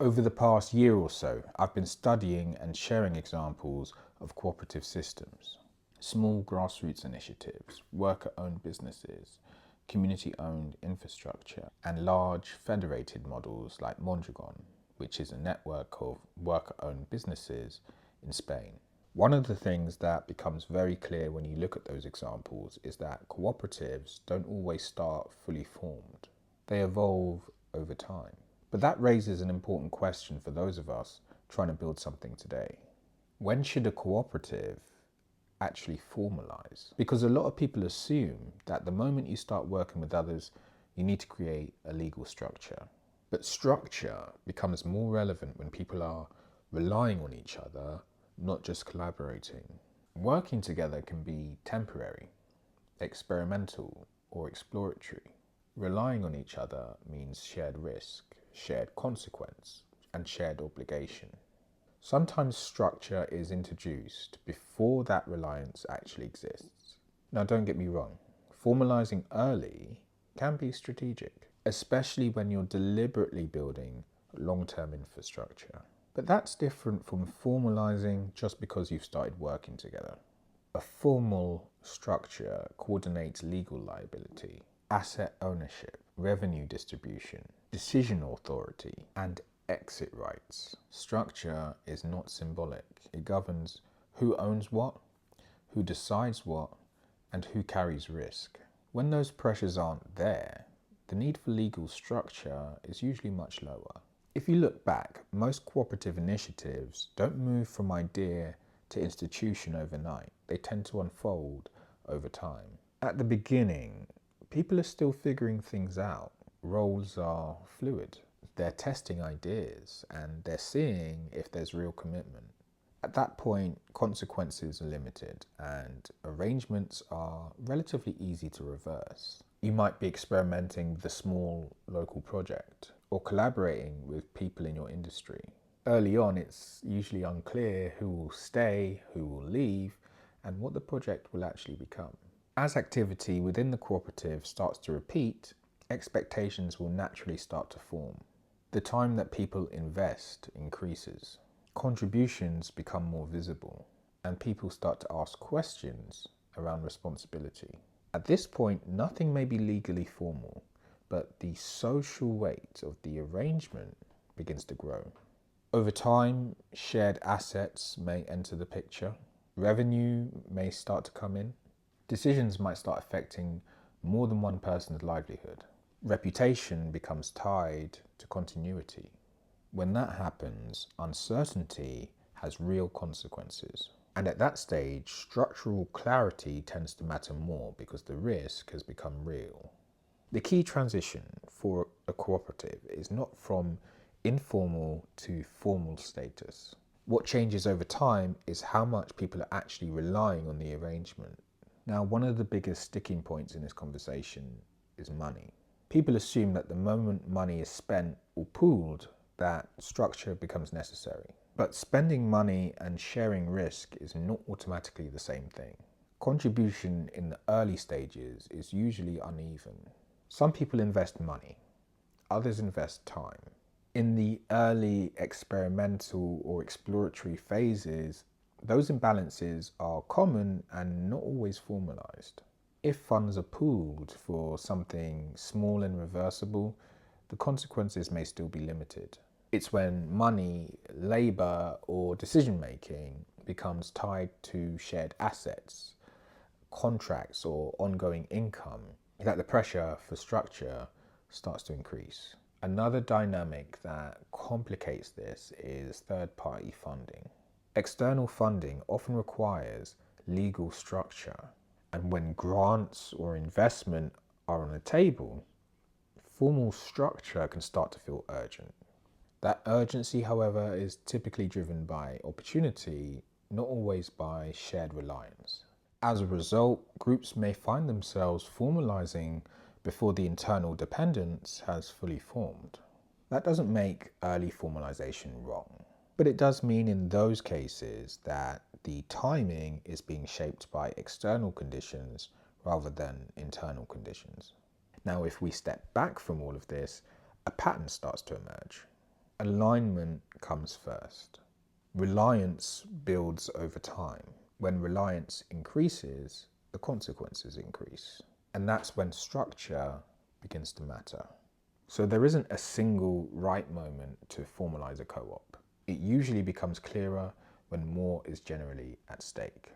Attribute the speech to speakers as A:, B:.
A: Over the past year or so, I've been studying and sharing examples of cooperative systems. Small grassroots initiatives, worker-owned businesses, community-owned infrastructure, and large federated models like Mondragon, which is a network of worker-owned businesses in Spain. One of the things that becomes very clear when you look at those examples is that cooperatives don't always start fully formed. They evolve over time. But that raises an important question for those of us trying to build something today. When should a cooperative actually formalize? Because a lot of people assume that the moment you start working with others, you need to create a legal structure. But structure becomes more relevant when people are relying on each other, not just collaborating. Working together can be temporary, experimental, or exploratory. Relying on each other means shared risk, shared consequence, and shared obligation. Sometimes structure is introduced before that reliance actually exists. Now, don't get me wrong, formalizing early can be strategic, especially when you're deliberately building long-term infrastructure. But that's different from formalizing just because you've started working together. A formal structure coordinates legal liability, asset ownership, revenue distribution, decision authority, and exit rights. Structure is not symbolic. It governs who owns what, who decides what, and who carries risk. When those pressures aren't there, the need for legal structure is usually much lower. If you look back, most cooperative initiatives don't move from idea to institution overnight. They tend to unfold over time. At the beginning, people are still figuring things out. Roles are fluid. They're testing ideas and they're seeing if there's real commitment. At that point, consequences are limited and arrangements are relatively easy to reverse. You might be experimenting with a small local project or collaborating with people in your industry. Early on, it's usually unclear who will stay, who will leave, and what the project will actually become. As activity within the cooperative starts to repeat, expectations will naturally start to form. The time that people invest increases. Contributions become more visible, and people start to ask questions around responsibility. At this point, nothing may be legally formal, but the social weight of the arrangement begins to grow. Over time, shared assets may enter the picture. Revenue may start to come in. Decisions might start affecting more than one person's livelihood. Reputation becomes tied to continuity. When that happens, uncertainty has real consequences. And at that stage, structural clarity tends to matter more because the risk has become real. The key transition for a cooperative is not from informal to formal status. What changes over time is how much people are actually relying on the arrangement. Now, one of the biggest sticking points in this conversation is money. People assume that the moment money is spent or pooled, that structure becomes necessary. But spending money and sharing risk is not automatically the same thing. Contribution in the early stages is usually uneven. Some people invest money, others invest time. In the early experimental or exploratory phases, those imbalances are common and not always formalized. If funds are pooled for something small and reversible, the consequences may still be limited. It's when money, labor, or decision-making becomes tied to shared assets, contracts, or ongoing income that the pressure for structure starts to increase. Another dynamic that complicates this is third-party funding. External funding often requires legal structure, and when grants or investment are on the table, formal structure can start to feel urgent. That urgency, however, is typically driven by opportunity, not always by shared reliance. As a result, groups may find themselves formalizing before the internal dependence has fully formed. That doesn't make early formalization wrong, but it does mean in those cases that the timing is being shaped by external conditions rather than internal conditions. Now, if we step back from all of this, a pattern starts to emerge. Alignment comes first. Reliance builds over time. When reliance increases, the consequences increase. And that's when structure begins to matter. So there isn't a single right moment to formalize a co-op. It usually becomes clearer when more is generally at stake.